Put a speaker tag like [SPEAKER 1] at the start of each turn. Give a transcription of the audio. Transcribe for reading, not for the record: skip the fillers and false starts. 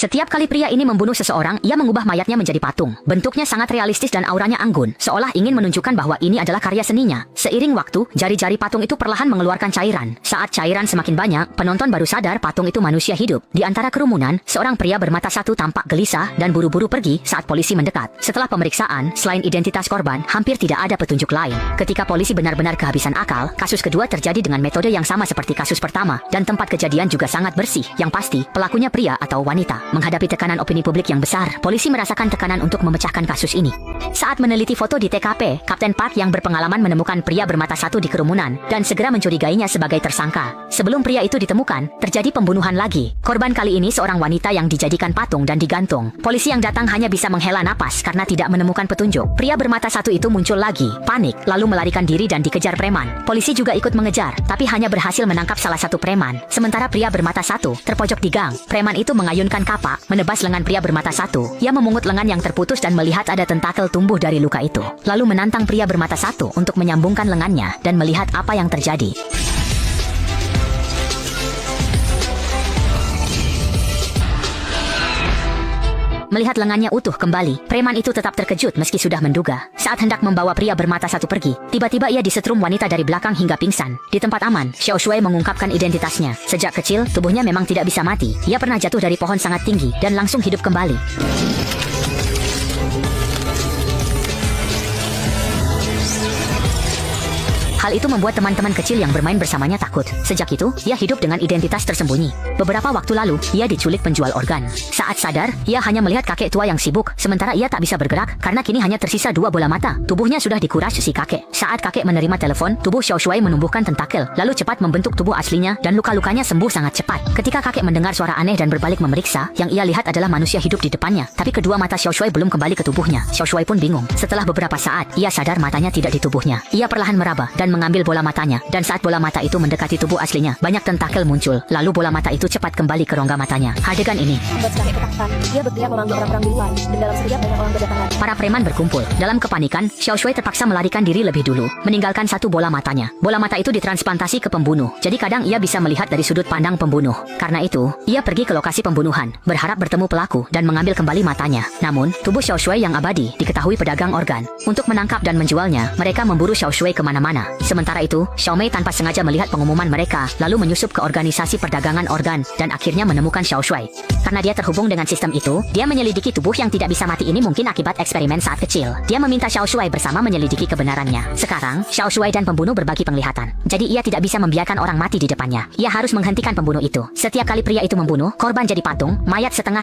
[SPEAKER 1] Setiap kali pria ini membunuh seseorang, ia mengubah mayatnya menjadi patung. Bentuknya sangat realistis dan auranya anggun, seolah ingin menunjukkan bahwa ini adalah karya seninya. Seiring waktu, jari-jari patung itu perlahan mengeluarkan cairan. Saat cairan semakin banyak, penonton baru sadar patung itu manusia hidup. Di antara kerumunan, seorang pria bermata satu tampak gelisah dan buru-buru pergi saat polisi mendekat. Setelah pemeriksaan, selain identitas korban, hampir tidak ada petunjuk lain. Ketika polisi benar-benar kehabisan akal, kasus kedua terjadi dengan metode yang sama seperti kasus pertama, dan tempat kejadian juga sangat bersih. Yang pasti, pelakunya pria atau wanita. Menghadapi tekanan opini publik yang besar, polisi merasakan tekanan untuk memecahkan kasus ini. Saat meneliti foto di TKP, Kapten Park yang berpengalaman menemukan pria bermata satu di kerumunan dan segera mencurigainya sebagai tersangka. Sebelum pria itu ditemukan, terjadi pembunuhan lagi. Korban kali ini seorang wanita yang dijadikan patung dan digantung. Polisi yang datang hanya bisa menghela napas karena tidak menemukan petunjuk. Pria bermata satu itu muncul lagi, panik, lalu melarikan diri dan dikejar preman. Polisi juga ikut mengejar, tapi hanya berhasil menangkap salah satu preman. Sementara pria bermata satu terpojok di gang. Preman itu mengayunkan kapak, menebas lengan pria bermata satu. Ia memungut lengan yang terputus dan melihat ada tentakel tumbuh dari luka itu. Lalu menantang pria bermata satu untuk menyambungkan lengannya dan melihat apa yang terjadi. Melihat lengannya utuh kembali, preman itu tetap terkejut meski sudah menduga. Saat hendak membawa pria bermata satu pergi, tiba-tiba ia disetrum wanita dari belakang hingga pingsan. Di tempat aman, Xiao Shui mengungkapkan identitasnya. Sejak kecil, tubuhnya memang tidak bisa mati. Ia pernah jatuh dari pohon sangat tinggi dan langsung hidup kembali. Hal itu membuat teman-teman kecil yang bermain bersamanya takut. Sejak itu, ia hidup dengan identitas tersembunyi. Beberapa waktu lalu, ia diculik penjual organ. Saat sadar, ia hanya melihat kakek tua yang sibuk, sementara ia tak bisa bergerak karena kini hanya tersisa dua bola mata. Tubuhnya sudah dikuras si kakek. Saat kakek menerima telepon, tubuh Xiao Shui menumbuhkan tentakel, lalu cepat membentuk tubuh aslinya dan luka-lukanya sembuh sangat cepat. Ketika kakek mendengar suara aneh dan berbalik memeriksa, yang ia lihat adalah manusia hidup di depannya. Tapi kedua mata Xiao Shui belum kembali ke tubuhnya. Xiao Shui pun bingung. Setelah beberapa saat, ia sadar matanya tidak di tubuhnya. Ia perlahan meraba dan mengambil bola matanya, dan saat bola mata itu mendekati tubuh aslinya, banyak tentakel muncul, lalu bola mata itu cepat kembali ke rongga matanya. Adegan ini
[SPEAKER 2] membuat kakek ketakutan. Dia berteriak memanggil orang-orang di luar, dan dalam sekejap banyak orang berdatangan.
[SPEAKER 1] para preman berkumpul. Dalam kepanikan, Xiao Shui terpaksa melarikan diri lebih dulu, meninggalkan satu bola matanya. Bola mata itu ditransplantasi ke pembunuh, jadi kadang ia bisa melihat dari sudut pandang pembunuh. Karena itu, ia pergi ke lokasi pembunuhan, berharap bertemu pelaku dan mengambil kembali matanya. Namun, tubuh Xiao Shui yang abadi diketahui pedagang organ. Untuk menangkap dan menjualnya, mereka memburu Xiao Shui kemana-mana. Sementara itu, Xiao Mei tanpa sengaja melihat pengumuman mereka, lalu menyusup ke organisasi perdagangan organ, dan akhirnya menemukan Xiao Shui. Karena dia terhubung dengan sistem itu, dia menyelidiki tubuh yang tidak bisa mati ini mungkin akibat eksperimen saat kecil. Dia meminta Xiao Shui bersama menyelidiki kebenarannya. Sekarang, Xiao Shui dan pembunuh berbagi penglihatan. Jadi ia tidak bisa membiarkan orang mati di depannya. Ia harus menghentikan pembunuh itu. Setiap kali pria itu membunuh, korban jadi patung, mayat setengah